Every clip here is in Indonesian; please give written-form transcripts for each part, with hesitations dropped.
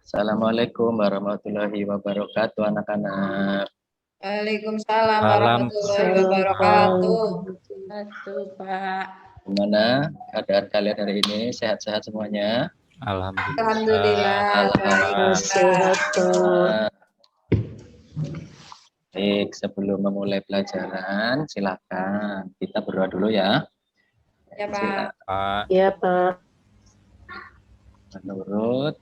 Assalamualaikum warahmatullahi wabarakatuh, anak-anak. Waalaikumsalam Salam. warahmatullahi wabarakatuh. Satu, Pak. Gimana keadaan kalian hari ini? Sehat-sehat semuanya? Alhamdulillah baik. Sehat, Nah, baik, sebelum memulai pelajaran, silakan kita berdoa dulu ya. Ya, Pak. Silakan. Pak. Ya, Pak. Menurut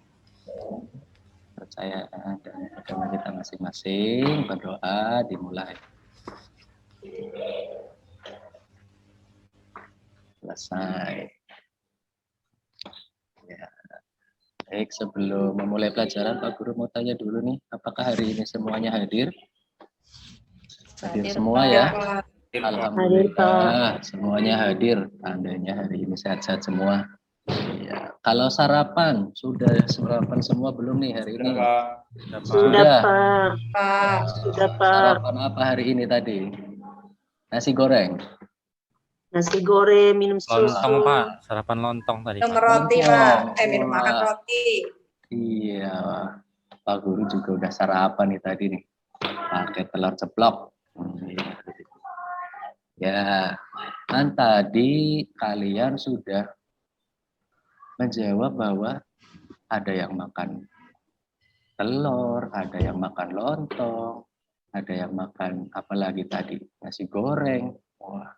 percayaan dan agama kita masing-masing, berdoa dimulai. Selesai. Ya. Baik, sebelum memulai pelajaran, Pak Guru mau tanya dulu nih, apakah hari ini semuanya hadir? Hadir semua Pak. ya? Pak. Alhamdulillah, semuanya hadir. Tandanya hari ini sehat-sehat semua. Ya. Kalau sarapan, sudah sarapan semua belum nih hari ini? Sudah, Pak. Pak. Sudah, Pak. Sarapan apa hari ini tadi? Nasi goreng? Nasi goreng, minum susu. Lontong, Pak. Sarapan lontong tadi, Minum Pak. roti, Lontong. Pak. Minum Wah. makan roti. Iya, Pak Guru juga udah sarapan nih tadi nih. Pakai telur ceplok. Iya. Ya, kan tadi kalian sudah menjawab bahwa ada yang makan telur, ada yang makan lontong, ada yang makan apa lagi tadi? Nasi goreng. Wah.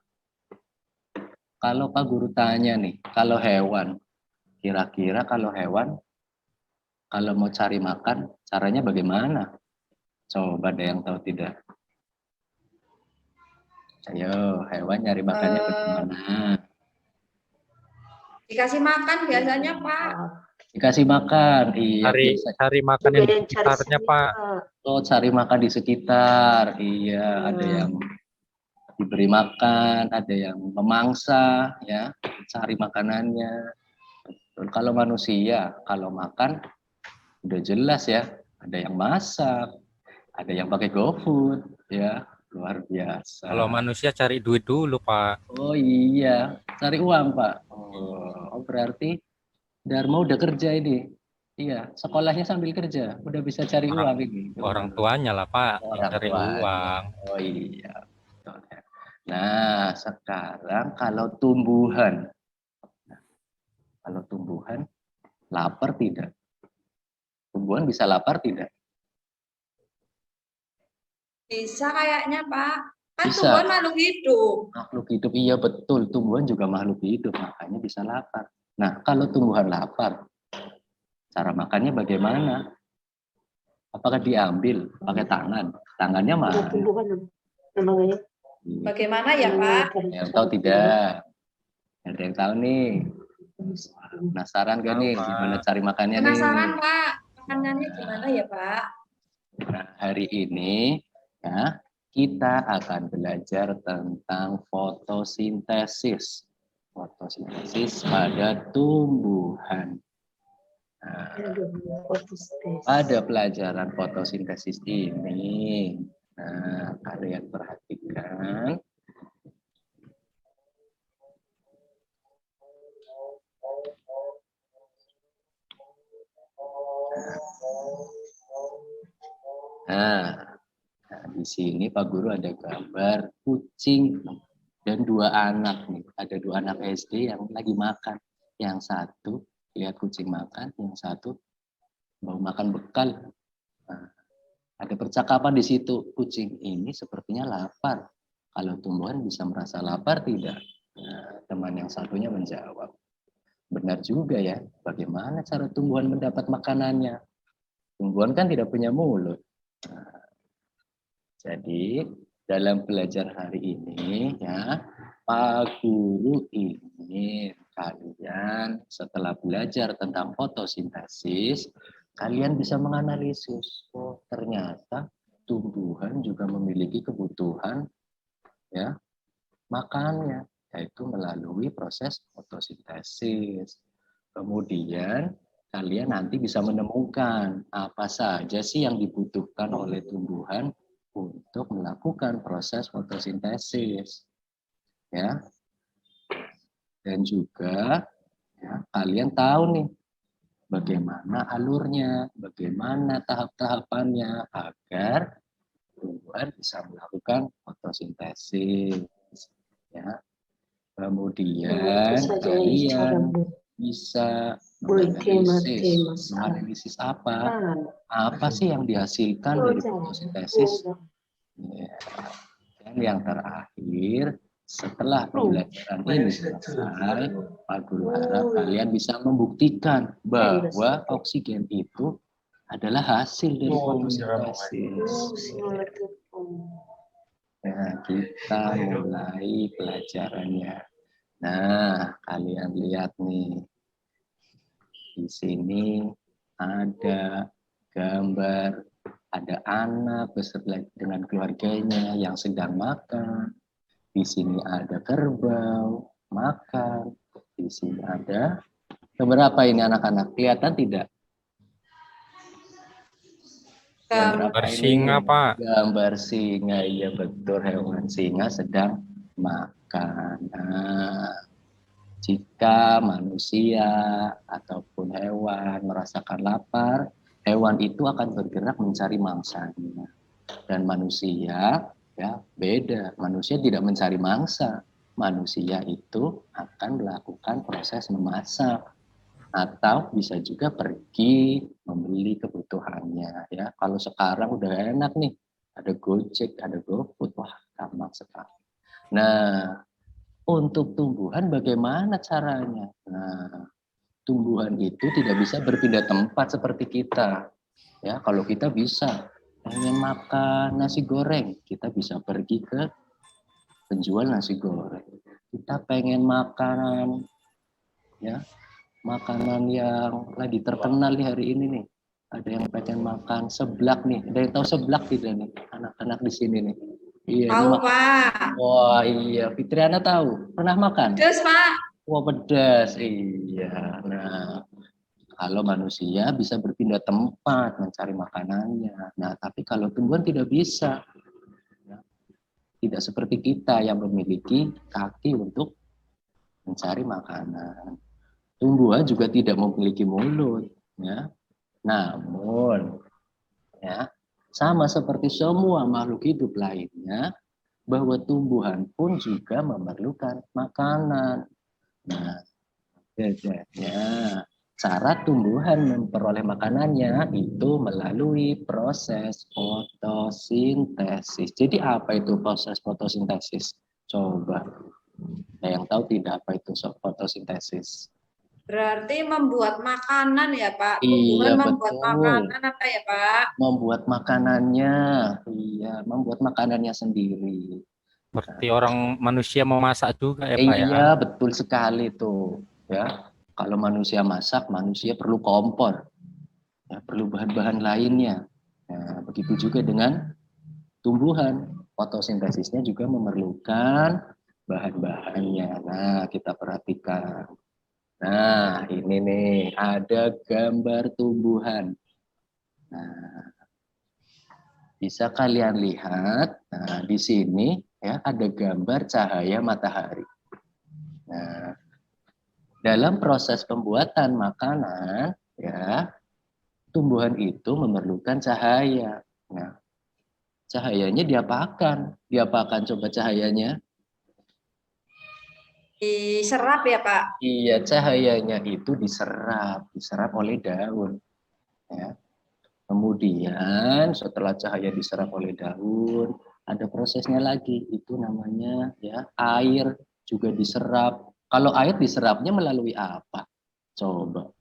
Kalau Pak Guru tanya nih, kalau hewan, kira-kira kalau hewan, kalau mau cari makan, caranya bagaimana? Coba ada yang tahu tidak? Ayo, hewan nyari makannya bagaimana? Dikasih makan biasanya, Pak. Dikasih makan, iya. Cari makan Juga di yang cari sekitarnya, sendiri, Pak. Oh, cari makan di sekitar, iya. Ada yang diberi makan, ada yang memangsa, ya, cari makanannya. Dan kalau manusia, kalau makan, udah jelas ya, ada yang masak, ada yang pakai GoFood, ya, luar biasa. Kalau manusia cari duit dulu, Pak. Oh iya, cari uang Pak. Oh berarti Dharma udah kerja ini. Iya, sekolahnya sambil kerja, udah bisa cari uang ini. Orang tuanya lah, Pak, yang Orang cari tuanya. uang. Oh iya. Betul, ya. Nah, sekarang kalau tumbuhan. Kalau tumbuhan lapar tidak? Tumbuhan bisa lapar tidak? Bisa kayaknya, Pak. Kan Bisa. tumbuhan makhluk hidup. Makhluk hidup, iya betul. Tumbuhan juga makhluk hidup, makanya bisa lapar. Nah, kalau tumbuhan lapar, cara makannya bagaimana? Apakah diambil pakai tangan? Tangannya mana? Tumbuhan namanya. Bagaimana ya, Pak? Yang tahu tidak? Ada yang tahu nih? Penasaran gak Tahu, nih Pak. gimana cari makannya Penasaran, nih? Pak. Makanannya gimana ya, Pak? Nah, hari ini ya kita akan belajar tentang fotosintesis. Fotosintesis pada tumbuhan. Nah, pada pelajaran fotosintesis ini, nah kalian perhatikan. Nah, di sini Pak Guru ada gambar kucing dan dua anak nih. Ada dua anak SD yang lagi makan. Yang satu lihat kucing makan, yang satu mau makan bekal. Nah, ada percakapan di situ. Kucing ini sepertinya lapar. Kalau tumbuhan bisa merasa lapar tidak? Nah, teman yang satunya menjawab, benar juga ya. Bagaimana cara tumbuhan mendapat makanannya? Tumbuhan kan tidak punya mulut. Nah, jadi dalam belajar hari ini ya, Pak Guru ingin kalian setelah belajar tentang fotosintesis, kalian bisa menganalisis, oh ternyata tumbuhan juga memiliki kebutuhan ya makannya, yaitu melalui proses fotosintesis. Kemudian kalian nanti bisa menemukan apa saja sih yang dibutuhkan oleh tumbuhan untuk melakukan proses fotosintesis. Ya. Dan juga ya, kalian tahu nih bagaimana alurnya, bagaimana tahap-tahapannya agar tumbuhan bisa melakukan fotosintesis. Ya. Kemudian Itu saja kalian cara bisa berkhidmat menganalisis apa? masalah. Apa sih yang dihasilkan dari fotosintesis? Ya. Dan yang terakhir, setelah pembelajaran ini selesai, Pak Guru harap kalian bisa membuktikan bahwa oksigen itu adalah hasil dari fotosintesis. Nah, kita mulai pelajarannya. Nah, kalian lihat nih. Di sini ada gambar, ada anak beserta dengan keluarganya yang sedang makan. Di sini ada kerbau makan. Di sini ada beberapa ini anak-anak. Kelihatan tidak? Gambar singa, Pak. Gambar singa, iya betul, hewan singa sedang makan. Nah, jika manusia ataupun hewan merasakan lapar, hewan itu akan bergerak mencari mangsanya. Dan manusia ya beda, manusia tidak mencari mangsa. Manusia itu akan melakukan proses memasak atau bisa juga pergi membeli kebutuhannya ya. Kalau sekarang udah enak nih, ada Gojek, ada GoFood, wah gampang sekali. Nah, untuk tumbuhan bagaimana caranya? Nah, tumbuhan itu tidak bisa berpindah tempat seperti kita. Ya, kalau kita bisa pengen makan nasi goreng, kita bisa pergi ke penjual nasi goreng. Kita pengen makanan ya, makanan yang lagi terkenal di hari ini nih. Ada yang pengen makan seblak nih. Ada yang tahu seblak tidak nih? Anak-anak di sini nih. Iya, Tahu, Pak. wah iya, Fitriana tahu. Pernah makan? Pedas, Pak. Wah pedas, iya. Nah, kalau manusia bisa berpindah tempat mencari makanannya. Nah, tapi kalau tumbuhan tidak bisa. Ya. Tidak seperti kita yang memiliki kaki untuk mencari makanan. Tumbuhan juga tidak memiliki mulut. Ya. Namun, ya, sama seperti semua makhluk hidup lainnya, bahwa tumbuhan pun juga memerlukan makanan. Nah, bedanya cara tumbuhan memperoleh makanannya itu melalui proses fotosintesis. Jadi apa itu proses fotosintesis? Coba, ada yang tahu tidak apa itu fotosintesis? Berarti membuat makanan ya, Pak. Iya, Membuat betul. makanan apa ya, Pak? Membuat makanannya, iya, membuat makanannya sendiri. Seperti orang manusia memasak juga ya, Pak ya. Iya, betul sekali tuh. Ya, kalau manusia masak, manusia perlu kompor, ya, perlu bahan-bahan lainnya. Nah, begitu juga dengan tumbuhan, fotosintesisnya juga memerlukan bahan-bahannya. Nah, kita perhatikan. Nah, ini nih ada gambar tumbuhan. Nah, bisa kalian lihat. Nah, di sini ya ada gambar cahaya matahari. Nah, dalam proses pembuatan makanan, ya, tumbuhan itu memerlukan cahaya. Nah, cahayanya diapakan? Diapakan coba cahayanya? Diserap ya, Pak. Iya, cahayanya itu diserap oleh daun. Ya. Kemudian setelah cahaya diserap oleh daun, ada prosesnya lagi. Itu namanya ya air juga diserap. Kalau air diserapnya melalui apa? Coba.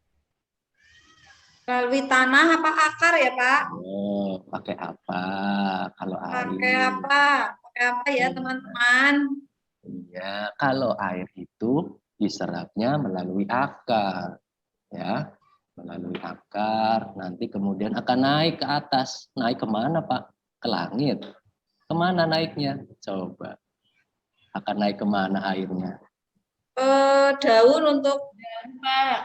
Melalui tanah apa akar ya, Pak? Oh, pakai apa? Kalau Pakai air. apa? Pakai apa ya, teman-teman? Iya, kalau air itu diserapnya melalui akar, ya, melalui akar. Nanti kemudian akan naik ke atas. Naik kemana, Pak? Ke langit. Kemana naiknya? Coba. Akan naik kemana airnya? Daun untuk Pak.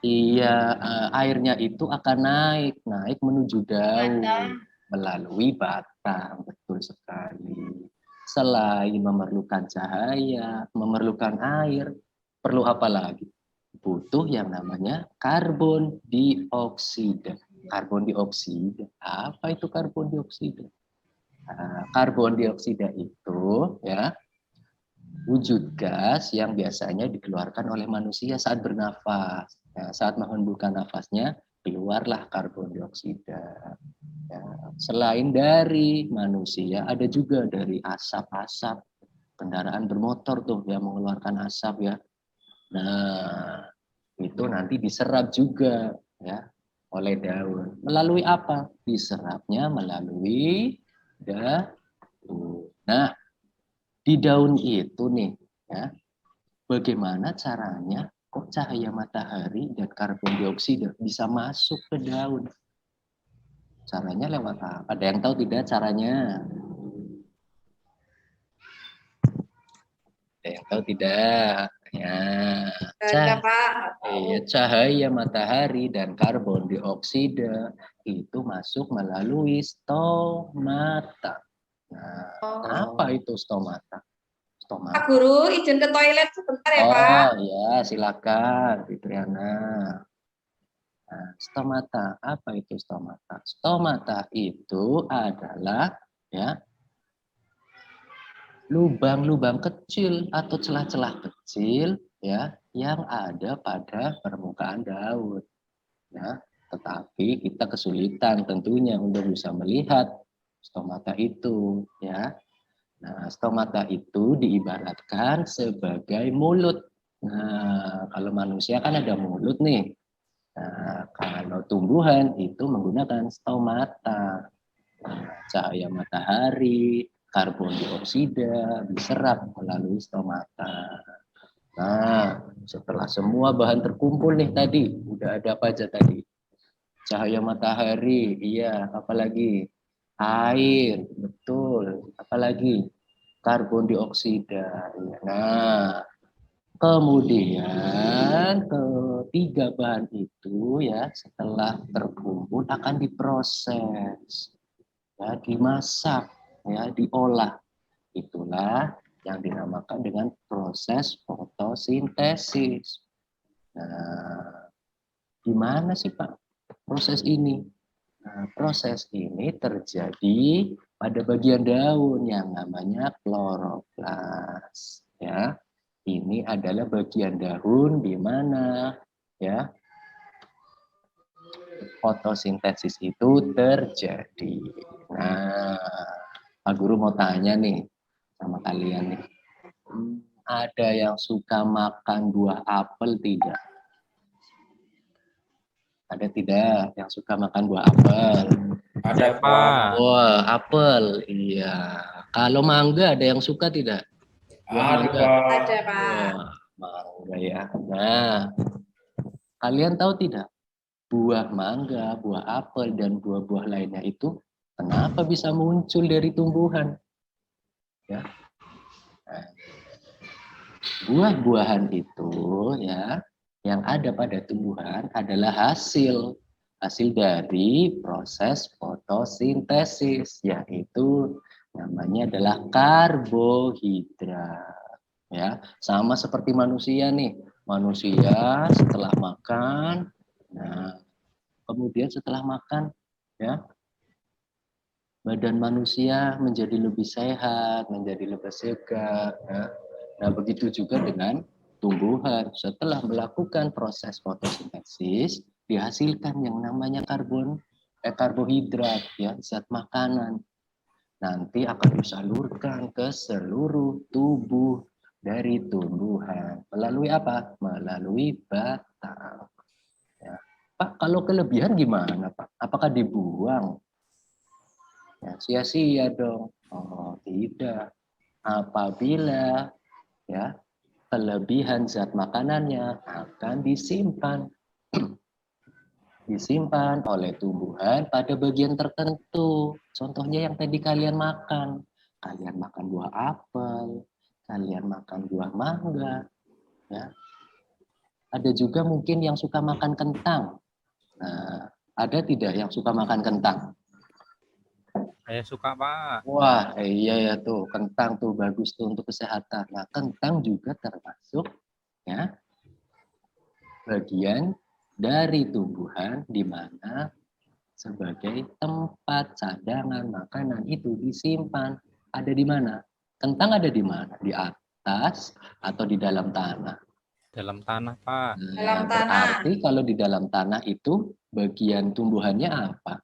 Iya, airnya itu akan naik menuju daun melalui batang, betul sekali. Selain memerlukan cahaya, memerlukan air, perlu apa lagi? butuh yang namanya karbon dioksida. Karbon dioksida, apa itu karbon dioksida? Nah, karbon dioksida itu ya wujud gas yang biasanya dikeluarkan oleh manusia saat bernafas. Nah, saat menghembuskan nafasnya, keluarlah karbon dioksida. Ya, selain dari manusia, ada juga dari asap-asap kendaraan bermotor tuh yang mengeluarkan asap ya. Nah, itu nanti diserap juga ya oleh daun. Melalui apa? Diserapnya melalui daun. Nah, di daun itu nih ya, bagaimana caranya kok cahaya matahari dan karbon dioksida bisa masuk ke daun? Caranya lewat apa? Ada yang tahu tidak caranya? Ada yang tahu tidak? Ya, Ada Pak. iya, cahaya matahari dan karbon dioksida itu masuk melalui stomata. Nah, apa itu stomata? Pak Stomata. Guru, izin ke toilet sebentar ya Pak. Oh ya, silakan, Fitriana. Nah, stomata, apa itu stomata? Stomata itu adalah ya lubang-lubang kecil atau celah-celah kecil ya yang ada pada permukaan daun. Ya, tetapi kita kesulitan tentunya untuk bisa melihat stomata itu ya. Nah, stomata itu diibaratkan sebagai mulut. Nah, kalau manusia kan ada mulut nih. Nah, kalau tumbuhan itu menggunakan stomata. Nah, cahaya matahari, karbon dioksida diserap melalui stomata. Nah, setelah semua bahan terkumpul nih tadi, udah ada apa aja tadi? Cahaya matahari, iya, apalagi? Air, betul. Apalagi? Karbon dioksida. Iya. Nah, kemudian ketiga bahan itu ya setelah terkumpul akan diproses, ya, dimasak, ya, diolah. Itulah yang dinamakan dengan proses fotosintesis. Nah, gimana sih Pak proses ini? Nah, proses ini terjadi pada bagian daun yang namanya kloroplas. Ya, ini adalah bagian daun di mana ya fotosintesis itu terjadi. Nah, Pak Guru mau tanya nih sama kalian nih. Ada yang suka makan buah apel tidak? Ada tidak yang suka makan buah apel? Ada Pak. Wah, apel. Iya. Kalau mangga ada yang suka tidak? Buah mangga. Ada Pak. Wah, mangga ya. Nah, kalian tahu tidak? Buah mangga, buah apel, dan buah-buah lainnya itu kenapa bisa muncul dari tumbuhan? Ya. Nah, buah-buahan itu ya yang ada pada tumbuhan adalah hasil dari proses fotosintesis, yaitu namanya adalah karbohidrat. Ya, sama seperti manusia nih. Manusia setelah makan, nah kemudian setelah makan ya badan manusia menjadi lebih sehat, menjadi lebih segar. Ya. Nah, begitu juga dengan tumbuhan. Setelah melakukan proses fotosintesis, dihasilkan yang namanya karbohidrat, ya, zat makanan. Nanti akan disalurkan ke seluruh tubuh dari tumbuhan. Melalui apa? Melalui batang. Ya. Pak, kalau kelebihan gimana, Pak? Apakah dibuang? Ya, sia-sia dong. Oh, tidak. Apabila ya kelebihan zat makanannya akan disimpan oleh tumbuhan pada bagian tertentu. Contohnya yang tadi kalian makan. Kalian makan buah apel, kalian makan buah mangga, ya. Ada juga mungkin yang suka makan kentang. Nah, ada tidak yang suka makan kentang? Saya suka Pak. Wah, iya ya tuh, kentang tuh bagus tuh untuk kesehatan. Nah, kentang juga termasuk ya bagian dari tumbuhan di mana sebagai tempat cadangan makanan itu disimpan. Ada di mana? Kentang ada di mana? Di atas atau di dalam tanah? Dalam tanah, Pak. Dalam tanah. Berarti kalau di dalam tanah itu bagian tumbuhannya apa?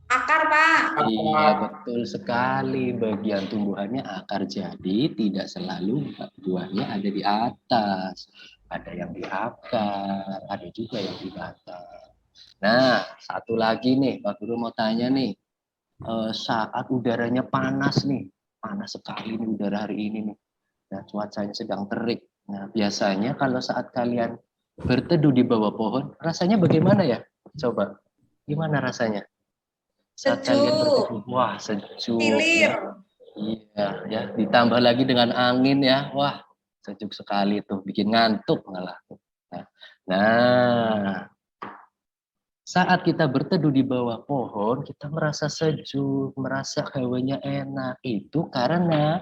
Akar, Pak. Iya, betul sekali. Bagian tumbuhannya akar. Jadi tidak selalu buahnya ada di atas. Ada yang di akar, ada juga yang di batang. Nah, satu lagi nih, Pak Guru mau tanya nih. Saat udaranya panas nih, panas sekali nih udara hari ini nih. Nah, cuacanya sedang terik. Nah, biasanya kalau saat kalian berteduh di bawah pohon, rasanya bagaimana ya? Coba, gimana rasanya? Saat kalian berteduh, Sejuk. wah sejuk Tilir. ya. Iya, ya. Ditambah lagi dengan angin ya, wah sejuk sekali tuh, bikin ngantuk malah. Nah, saat kita berteduh di bawah pohon, kita merasa sejuk, merasa hawanya enak. Itu karena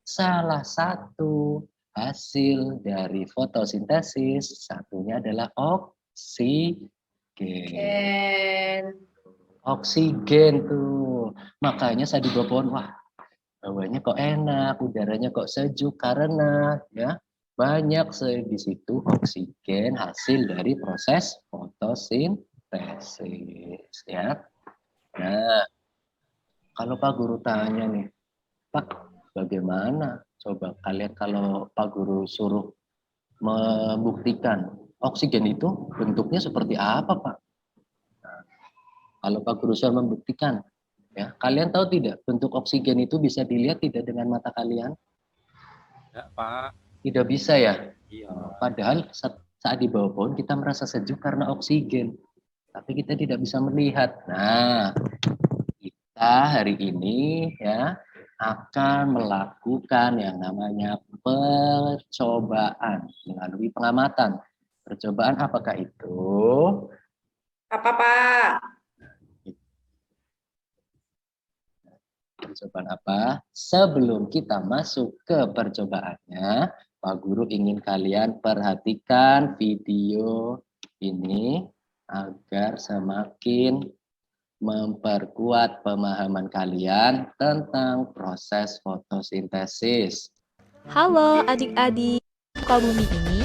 salah satu hasil dari fotosintesis, satunya adalah oksigen. Dan Oksigen tuh. Makanya saat di bawah pohon, wah hawanya kok enak, udaranya kok sejuk karena ya banyak di situ oksigen hasil dari proses fotosintesis ya. Nah, kalau Pak Guru tanya nih, Pak, bagaimana? Coba kalian kalau Pak Guru suruh membuktikan oksigen itu bentuknya seperti apa, Pak? Nah, kalau Pak Guru suruh membuktikan, ya, kalian tahu tidak bentuk oksigen itu bisa dilihat tidak dengan mata kalian? Ya, Pak. Tidak bisa ya. Iya. Padahal saat di bawah pohon kita merasa sejuk karena oksigen, tapi kita tidak bisa melihat. Nah, kita hari ini ya akan melakukan yang namanya percobaan melalui pengamatan. Percobaan apakah itu? apa, Pak? Percobaan apa? Sebelum kita masuk ke percobaannya, Pak Guru ingin kalian perhatikan video ini agar semakin memperkuat pemahaman kalian tentang proses fotosintesis. Halo adik-adik, muka bumi ini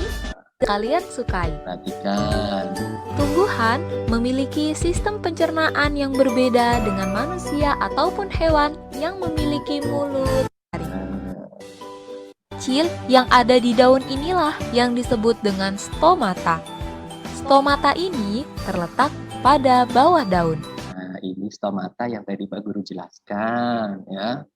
kalian sukai. Perhatikan. Tumbuhan memiliki sistem pencernaan yang berbeda dengan manusia ataupun hewan yang memiliki mulut. Kecil yang ada di daun inilah yang disebut dengan stomata. Stomata ini terletak pada bawah daun. Nah, ini stomata yang tadi Pak Guru jelaskan ya.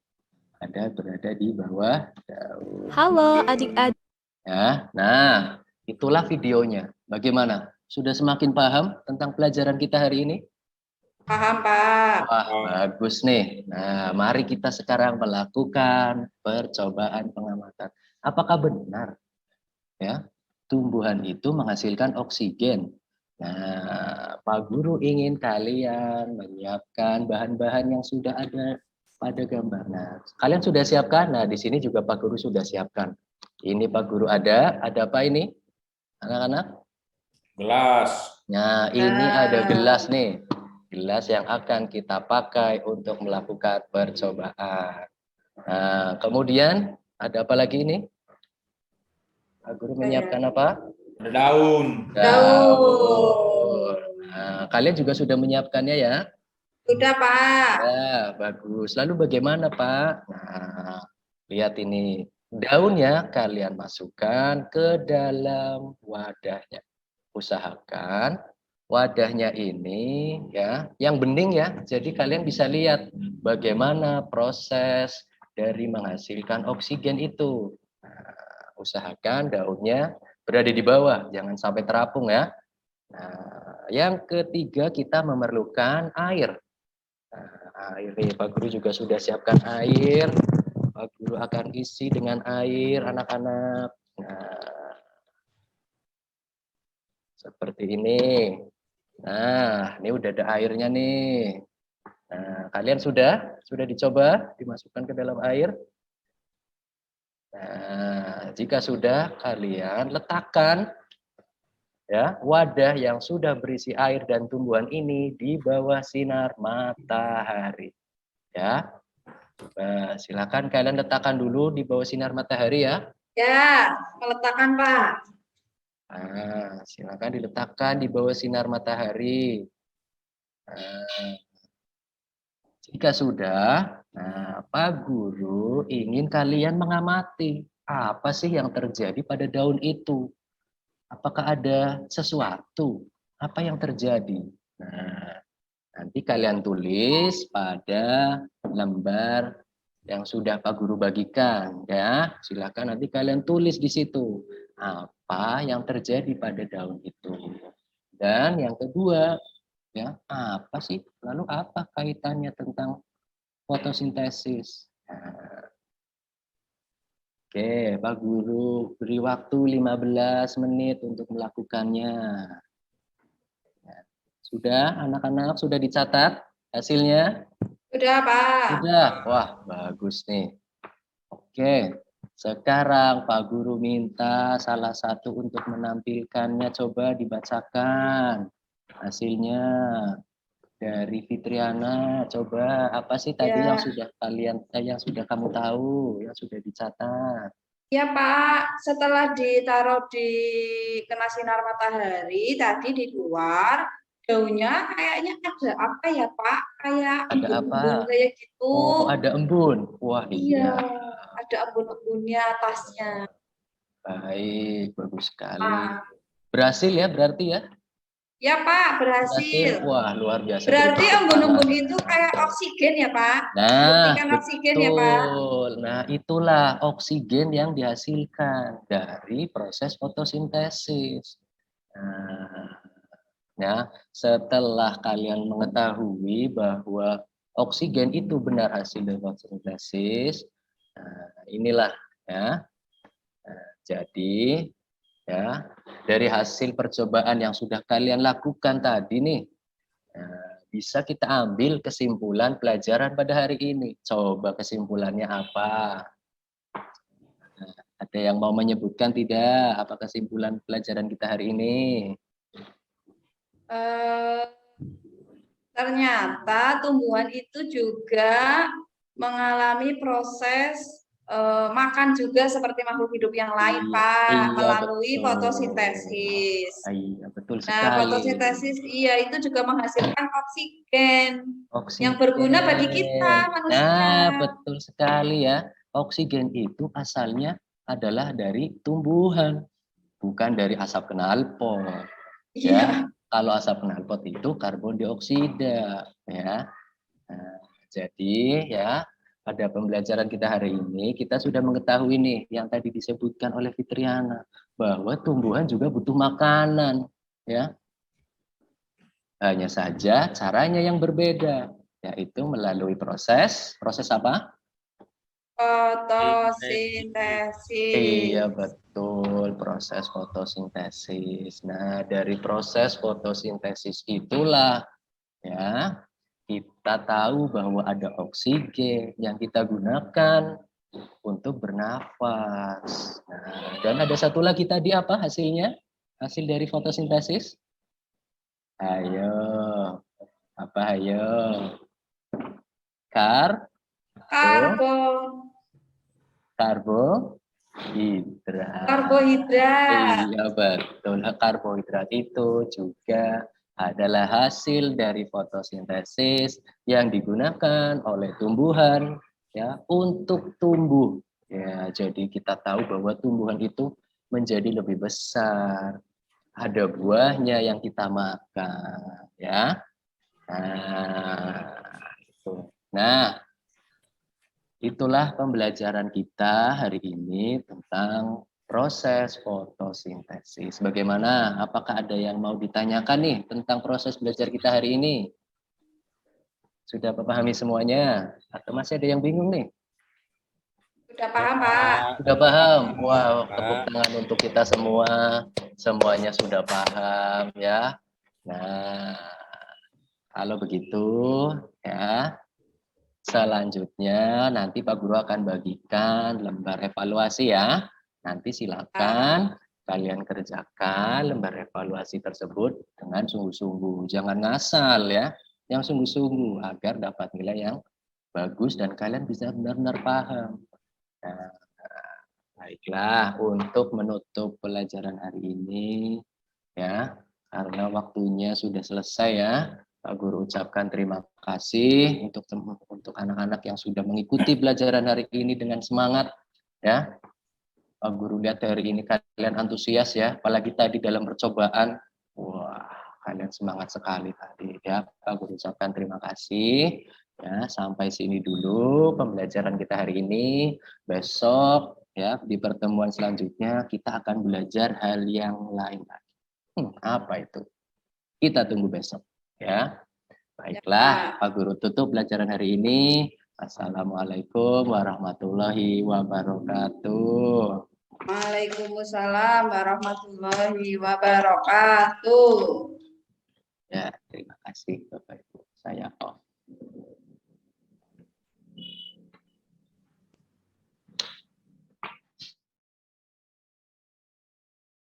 Ada berada di bawah daun. Halo adik-adik. Ya, nah itulah videonya. Bagaimana? Sudah semakin paham tentang pelajaran kita hari ini? Paham, Pak. Wah, bagus nih. Nah, mari kita sekarang melakukan percobaan pengamatan. Apakah benar ya tumbuhan itu menghasilkan oksigen? Nah, Pak Guru ingin kalian menyiapkan bahan-bahan yang sudah ada pada gambar. Nah, kalian sudah siapkan? Nah, di sini juga Pak Guru sudah siapkan. Ini Pak Guru ada apa ini? Anak-anak? Gelas. Nah, ini ada gelas nih. Gelas yang akan kita pakai untuk melakukan percobaan. Nah, kemudian ada apa lagi ini? Pak Guru menyiapkan apa? Ada daun. Daun. Nah, kalian juga sudah menyiapkannya ya? Sudah, Pak. Ya, bagus. Lalu bagaimana, Pak? Nah, lihat ini. Daunnya kalian masukkan ke dalam wadahnya. Usahakan wadahnya ini ya, yang bening ya. Jadi kalian bisa lihat bagaimana proses dari menghasilkan oksigen itu. Nah, usahakan daunnya berada di bawah, jangan sampai terapung ya. Nah, yang ketiga kita memerlukan air. Nah, air nih, Pak Guru juga sudah siapkan air. Pak Guru akan isi dengan air anak-anak. Nah, seperti ini. Nah, ini udah ada airnya nih. Nah, kalian sudah dicoba dimasukkan ke dalam air? Nah, jika sudah, kalian letakkan Ya, wadah yang sudah berisi air dan tumbuhan ini di bawah sinar matahari. Ya, silakan kalian letakkan dulu di bawah sinar matahari ya. Ya, meletakkan Pak. Silakan diletakkan di bawah sinar matahari. Jika sudah, Pak Guru ingin kalian mengamati apa sih yang terjadi pada daun itu. Apakah ada sesuatu? Apa yang terjadi? Nah, nanti kalian tulis pada lembar yang sudah Pak Guru bagikan, ya. Silakan nanti kalian tulis di situ apa yang terjadi pada daun itu. Dan yang kedua, ya, apa sih? Lalu apa kaitannya tentang fotosintesis? Nah, oke, Pak Guru beri waktu 15 menit untuk melakukannya. Sudah, anak-anak sudah dicatat hasilnya? Sudah Pak. Sudah, wah bagus nih. Oke, sekarang Pak Guru minta salah satu untuk menampilkannya, coba dibacakan hasilnya. Dari Fitriana, coba apa sih tadi Ya. yang sudah yang sudah kamu tahu, yang sudah dicatat? Ya Pak, setelah ditaruh di kena sinar matahari, tadi di luar, daunnya kayaknya ada apa ya Pak? Kayak Ada apa? embun-embun kayak gitu. Oh, ada embun. Wah, Iya, iya. ada embun-embunnya atasnya. Baik, bagus sekali. Pak. Berhasil ya berarti ya? Ya Pak, berhasil. Wah, luar biasa. Berarti Beri tepuk embun-embun tangan. itu kayak oksigen ya Pak? Nah, Suntikan oksigen ya Pak? betul. Nah, itulah oksigen yang dihasilkan dari proses fotosintesis. Nah, ya, setelah kalian mengetahui bahwa oksigen itu benar hasil dari fotosintesis, inilah ya. Jadi ya, dari hasil percobaan yang sudah kalian lakukan tadi nih, bisa kita ambil kesimpulan pelajaran pada hari ini. Coba kesimpulannya apa? Ada yang mau menyebutkan tidak? Apa kesimpulan pelajaran kita hari ini? Ternyata tumbuhan itu juga mengalami proses makan juga seperti makhluk hidup yang lain, Pak, Iya, melalui betul. fotosintesis. Iya, betul Nah, sekali. fotosintesis iya itu juga menghasilkan oksigen yang Oksigen. berguna bagi kita manusia. Nah, betul sekali ya. Oksigen itu asalnya adalah dari tumbuhan, bukan dari asap knalpot. Ya, kalau asap knalpot itu karbon dioksida, ya. Nah, jadi ya pada pembelajaran kita hari ini kita sudah mengetahui nih yang tadi disebutkan oleh Fitriana bahwa tumbuhan juga butuh makanan, ya. Hanya saja caranya yang berbeda, yaitu melalui proses apa? Fotosintesis. Iya betul, proses fotosintesis. Nah, dari proses fotosintesis itulah ya kita tahu bahwa ada oksigen yang kita gunakan untuk bernafas. Nah, dan ada satu lagi tadi apa hasilnya? Hasil dari fotosintesis? Ayo, apa ayo? Karbohidrat. Iya betul, karbohidrat itu juga adalah hasil dari fotosintesis yang digunakan oleh tumbuhan ya untuk tumbuh. Ya, jadi kita tahu bahwa tumbuhan itu menjadi lebih besar. Ada buahnya yang kita makan, ya. Nah, itulah pembelajaran kita hari ini tentang proses fotosintesis. Bagaimana? Apakah ada yang mau ditanyakan nih tentang proses belajar kita hari ini? Sudah pahami semuanya? Atau masih ada yang bingung nih? Sudah paham, Pak? Sudah paham? Wow, tepuk tangan untuk kita semua. Semuanya sudah paham ya. Nah, kalau begitu ya, selanjutnya nanti Pak Guru akan bagikan lembar evaluasi ya. Nanti silakan kalian kerjakan lembar evaluasi tersebut dengan sungguh-sungguh. Jangan ngasal ya, yang sungguh-sungguh agar dapat nilai yang bagus dan kalian bisa benar-benar paham. Nah, baiklah, untuk menutup pelajaran hari ini ya, karena waktunya sudah selesai ya, Pak Guru ucapkan terima kasih untuk anak-anak yang sudah mengikuti pelajaran hari ini dengan semangat ya. Pak Guru lihat hari ini kalian antusias ya, apalagi tadi dalam percobaan. Wah, kalian semangat sekali tadi ya. Pak Guru ucapkan terima kasih. Ya, sampai sini dulu pembelajaran kita hari ini. Besok ya di pertemuan selanjutnya kita akan belajar hal yang lain lagi. Apa itu? Kita tunggu besok ya. Baiklah, Pak Guru tutup pelajaran hari ini. Assalamualaikum warahmatullahi wabarakatuh. Waalaikumsalam warahmatullahi wabarakatuh. Ya, terima kasih Bapak Ibu. Saya off.